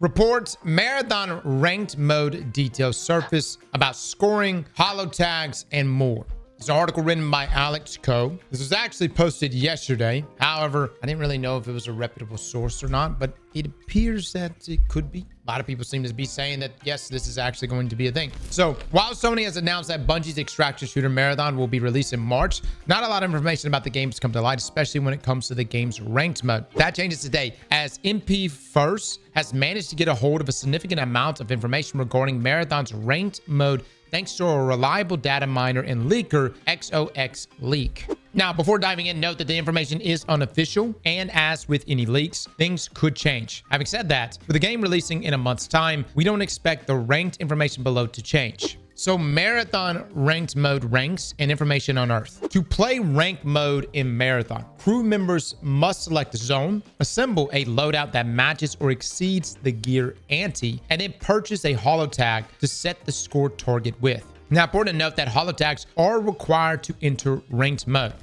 Reports Marathon ranked mode details surface about scoring, holotags, and more. It's an article written by Alex Coe. This was actually posted yesterday. However, I didn't really know if it was a reputable source or not, but it appears that it could be. A lot of people seem to be saying that, yes, this is actually going to be a thing. So while Sony has announced that Bungie's extraction shooter Marathon will be released in March, not a lot of information about the game has come to light, especially when it comes to the game's ranked mode. That changes today as MP First has managed to get a hold of a significant amount of information regarding Marathon's ranked mode thanks to a reliable data miner and leaker, XOX Leak. Now, before diving in, note that the information is unofficial, and as with any leaks, things could change. Having said that, with the game releasing in a month's time, we don't expect the ranked information below to change. So Marathon ranked mode ranks and information unearthed. To play ranked mode in Marathon, crew members must select a zone, assemble a loadout that matches or exceeds the gear ante, and then purchase a holotag to set the score target with. Now, important to note that holotags are required to enter ranked mode.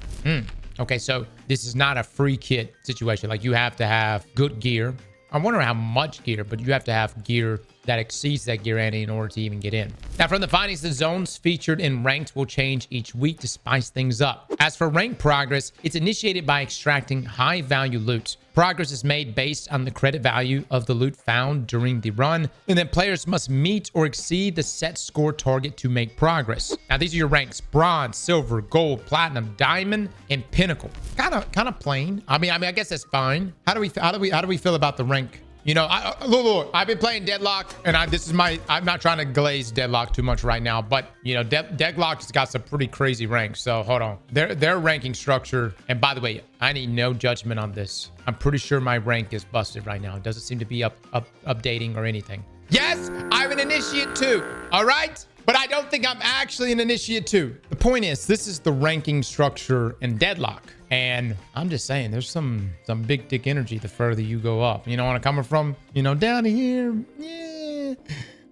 Okay, so this is not a free kit situation. Like, you have to have good gear. I wonder how much gear, but you have to have gear that exceeds that gear ante in order to even get in. Now, from the findings, the zones featured in ranked will change each week to spice things up. As for ranked progress, it's initiated by extracting high value loot. Progress is made based on the credit value of the loot found during the run, and then players must meet or exceed the set score target to make progress. Now, these are your ranks: bronze, silver, gold, platinum, diamond, and pinnacle. Kind of plain. I mean, I guess that's fine. How do we feel about the rank? You know, look, I've been playing Deadlock, and I'm not trying to glaze Deadlock too much right now, but you know, Deadlock's got some pretty crazy ranks. So hold on, their ranking structure. And by the way, I need no judgment on this. I'm pretty sure my rank is busted right now. It doesn't seem to be updating or anything. Yes, I'm an initiate too. All right. But I don't think I'm actually an initiate too. The point is, this is the ranking structure in Deadlock. And I'm just saying, there's some big dick energy the further you go up. You know where I'm coming from? You know, down here, yeah.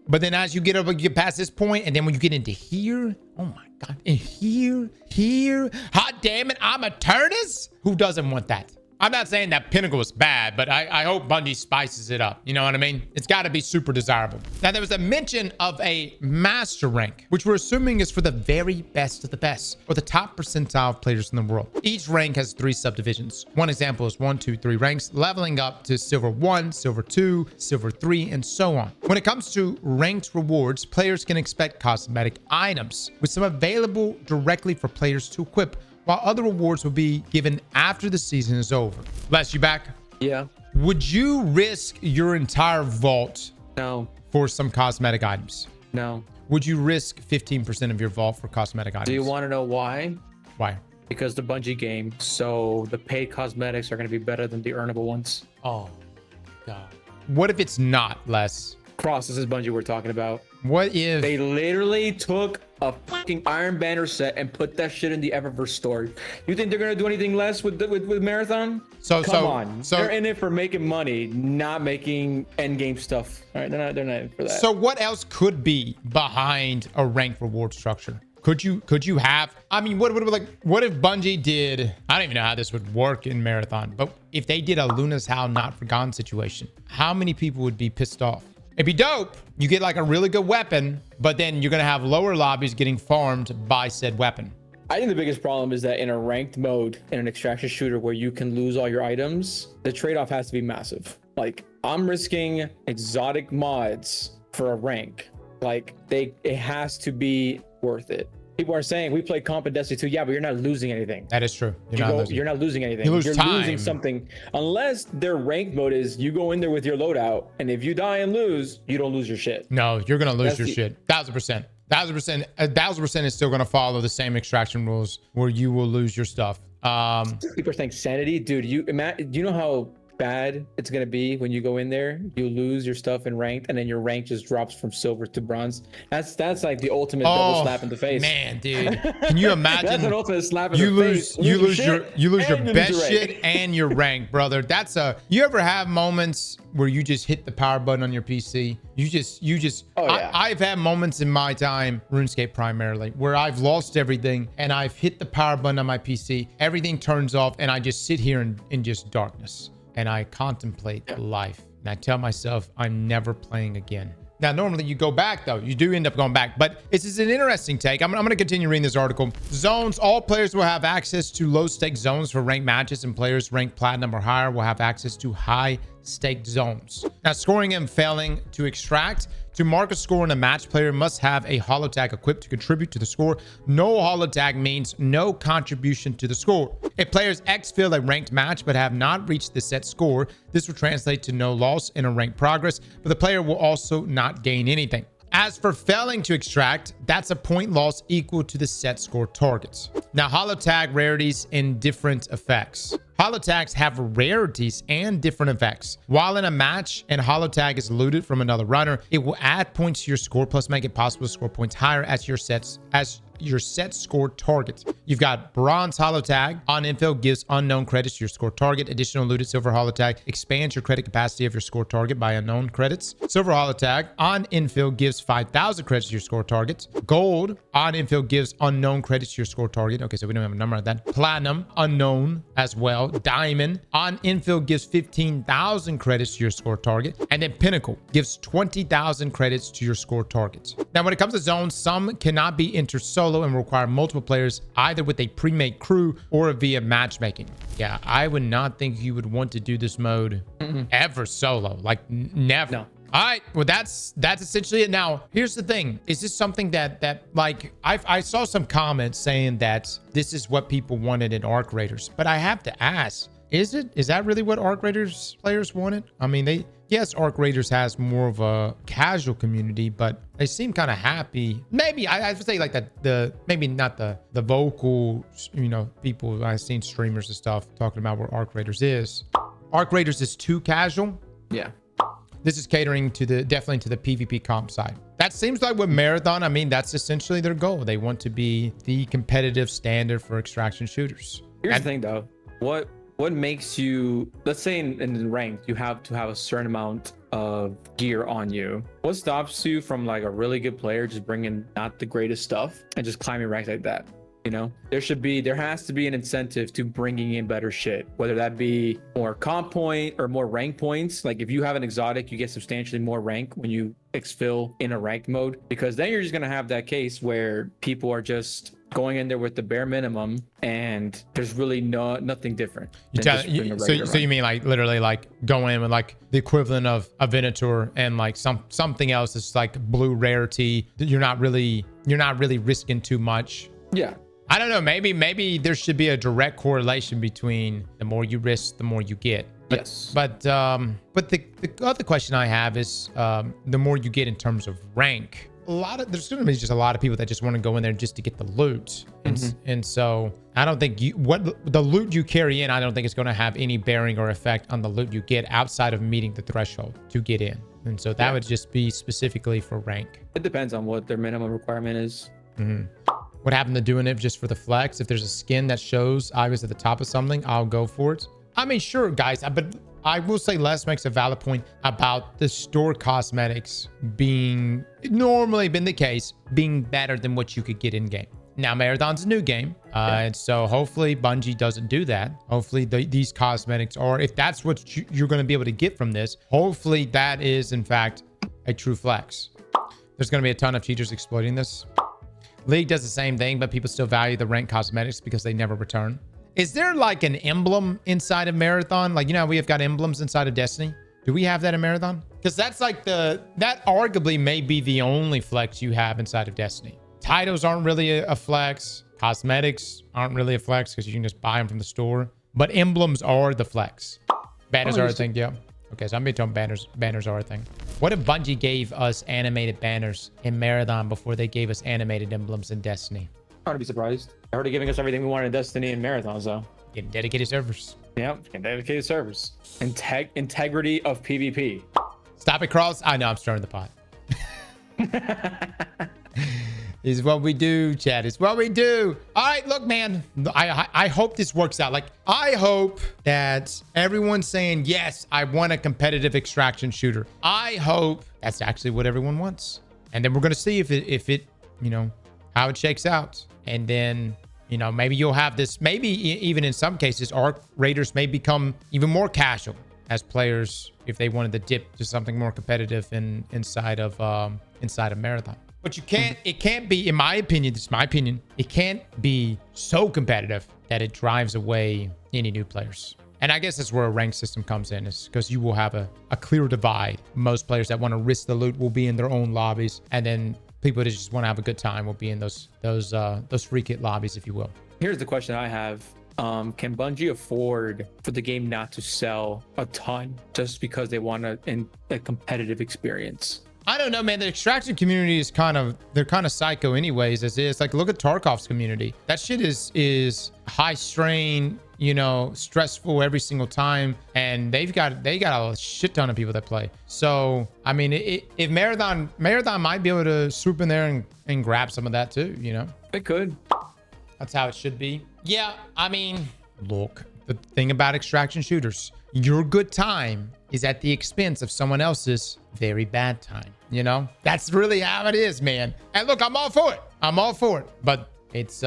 But then as you get up, you get past this point, and then when you get into here, oh my God, and here, hot damn it, I'm a Turnus? Who doesn't want that? I'm not saying that Pinnacle is bad, but I hope Bungie spices it up. You know what I mean? It's got to be super desirable. Now, there was a mention of a master rank, which we're assuming is for the very best of the best, or the top percentile of players in the world. Each rank has 3 subdivisions. One example is 1, 2, 3 ranks, leveling up to silver 1, silver 2, silver 3, and so on. When it comes to ranked rewards, players can expect cosmetic items, with some available directly for players to equip, while other rewards will be given after the season is over. Les, you back? Yeah. Would you risk your entire vault No. for some cosmetic items? No. Would you risk 15% of your vault for cosmetic items? Do you want to know why? Why? Because the Bungie game, so the paid cosmetics are going to be better than the earnable ones. Oh, God. What if it's not, Les? Cross, this is Bungie we're talking about. What if They literally took a fucking Iron Banner set and put that shit in the Eververse store. You think they're gonna do anything less with Marathon? Come on. They're in it for making money, not making end game stuff. All right, they're not in for that. So what else could be behind a ranked reward structure? Could you have, I mean, what if Bungie did, I don't even know how this would work in Marathon, but if they did a Luna's Howl Not Forgotten situation, how many people would be pissed off? It'd be dope. You get like a really good weapon, but then you're going to have lower lobbies getting farmed by said weapon. I think the biggest problem is that in a ranked mode, in an extraction shooter where you can lose all your items, the trade-off has to be massive. Like, I'm risking exotic mods for a rank. Like, it has to be worth it. People are saying we play comp in Destiny 2. Yeah, but you're not losing anything. You're not losing anything. You're losing something. Unless their ranked mode is you go in there with your loadout, and if you die and lose, you don't lose your shit. No, you're gonna lose your shit. 1000%. 1000% is still gonna follow the same extraction rules where you will lose your stuff. People are saying sanity, dude. You know how bad it's gonna be when you go in there, you lose your stuff in ranked, and then your rank just drops from silver to bronze. That's like the ultimate double slap in the face. Man, dude, can you imagine? That's an ultimate slap in the face. You lose your best shit and your rank, brother. You ever have moments where you just hit the power button on your PC? I've had moments in my time, RuneScape primarily, where I've lost everything and I've hit the power button on my PC, everything turns off, and I just sit here in just darkness. And I contemplate life. And I tell myself, I'm never playing again. Now, normally you go back, though. You do end up going back. But this is an interesting take. I'm going to continue reading this article. Zones. All players will have access to low-stake zones for ranked matches, and players ranked platinum or higher will have access to high-stake zones. Now, scoring and failing to extract. To mark a score in a match, player must have a Holotag equipped to contribute to the score. No Holotag means no contribution to the score. If players exfil a ranked match but have not reached the set score, this will translate to no loss in a ranked progress, but the player will also not gain anything. As for failing to extract, that's a point loss equal to the set score targets. Now, Holotag rarities and different effects. Holotags have rarities and different effects. While in a match and Holotag is looted from another runner, it will add points to your score plus make it possible to score points higher as your set score targets. You've got bronze Holotag. On infill gives unknown credits to your score target. Additional looted silver Holotag expands your credit capacity of your score target by unknown credits. Silver Holotag on infill gives 5,000 credits to your score targets. Gold on infill gives unknown credits to your score target. Okay, so we don't have a number on that. Platinum, unknown as well. Diamond on infill gives 15,000 credits to your score target. And then Pinnacle gives 20,000 credits to your score targets. Now, when it comes to zones, some cannot be entered solo and require multiple players, either with a pre-made crew or via matchmaking. Yeah, I would not think you would want to do this mode ever solo. Like, never. No. All right, well, that's essentially it. Now, here's the thing. Is this something that like, I saw some comments saying that this is what people wanted in Arc Raiders, but I have to ask, is that really what Arc Raiders players wanted? I mean, yes, Arc Raiders has more of a casual community, but they seem kind of happy. Maybe I would say like maybe not the vocal, people I've seen streamers and stuff talking about what Arc Raiders is. Arc Raiders is too casual. Yeah. This is catering to definitely to the PvP comp side. That seems like what Marathon, I mean, that's essentially their goal. They want to be the competitive standard for extraction shooters. Here's the thing though. What makes you, let's say in ranked, you have to have a certain amount of gear on you. What stops you from like a really good player just bringing not the greatest stuff and just climbing ranks like that? There has to be an incentive to bringing in better shit, whether that be more comp point or more rank points. Like if you have an exotic, you get substantially more rank when you exfil in a ranked mode, because then you're just going to have that case where people are just going in there with the bare minimum and there's really nothing different. So you mean like literally like going in with like the equivalent of a Venator and like something else that's like blue rarity that you're not really risking too much. Yeah. I don't know. Maybe there should be a direct correlation between the more you risk, the more you get. Yes. But the other question I have is the more you get in terms of rank. There's going to be just a lot of people that just want to go in there just to get the loot. And so I don't think the loot you carry in, I don't think it's going to have any bearing or effect on the loot you get outside of meeting the threshold to get in. And so that would just be specifically for rank. It depends on what their minimum requirement is. What happened to doing it just for the flex? If there's a skin that shows I was at the top of something, I'll go for it. I mean, sure, guys, but I will say Les makes a valid point about the store cosmetics being normally been the case, being better than what you could get in game. Now, Marathon's a new game, and so hopefully Bungie doesn't do that. Hopefully these cosmetics are, if that's what you're going to be able to get from this, hopefully that is, in fact, a true flex. There's going to be a ton of cheaters exploiting this. League does the same thing, but people still value the rank cosmetics because they never return. Is there like an emblem inside of Marathon? Like, we have got emblems inside of Destiny. Do we have that in Marathon? Because that's like that arguably may be the only flex you have inside of Destiny. Titles aren't really a flex. Cosmetics aren't really a flex because you can just buy them from the store. But emblems are the flex. Banners are a thing, yeah. Okay, so I'm being told banners are a thing. What if Bungie gave us animated banners in Marathon before they gave us animated emblems in Destiny? I wouldn't be surprised. They're already giving us everything we wanted in Destiny and Marathon, so. Getting dedicated servers. Yep, getting dedicated servers. Integrity of PvP. Stop it, Cross. I know I'm stirring the pot. Is what we do, Chad. It's what we do. All right, look, man. I hope this works out. Like, I hope that everyone's saying, yes, I want a competitive extraction shooter. I hope that's actually what everyone wants. And then we're going to see if it, how it shakes out. And then, maybe you'll have this, maybe even in some cases, Arc Raiders may become even more casual. as players if they wanted to dip to something more competitive inside of Marathon. But you can't, it can't be, in my opinion, this is my opinion, it can't be so competitive that it drives away any new players. And I guess that's where a ranked system comes in, is because you will have a clear divide. Most players that want to risk the loot will be in their own lobbies, and then people that just want to have a good time will be in those free kit lobbies, if you will. Here's the question I have. Can Bungie afford for the game not to sell a ton just because they want a competitive experience? I don't know, man. The extraction community is they're kind of psycho anyways, as is. Like, look at Tarkov's community. That shit is high strain, you know, stressful every single time. And they got a shit ton of people that play. So, I mean, if Marathon might be able to swoop in there and grab some of that too, you know? They could. That's how it should be. Yeah, I mean, look, the thing about extraction shooters, your good time is at the expense of someone else's very bad time. You know, that's really how it is, man. And look, I'm all for it. I'm all for it. But it's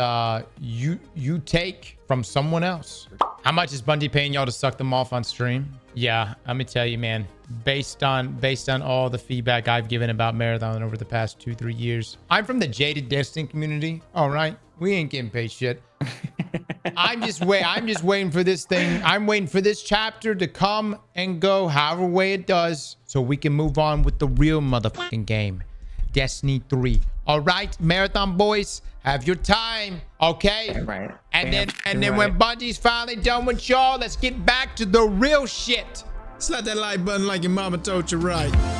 you take from someone else. How much is Bungie paying y'all to suck them off on stream? Yeah, let me tell you, man. Based on all the feedback I've given about Marathon over the past 2-3 years, I'm from the Jaded Destiny community. All right, we ain't getting paid shit. I'm just waiting for this thing. I'm waiting for this chapter to come and go however way it does, so we can move on with the real motherfucking game, Destiny 3. All right, Marathon boys, have your time, okay? Right. And then when Bungie's finally done with y'all, let's get back to the real shit. Slap that like button like your mama told you right.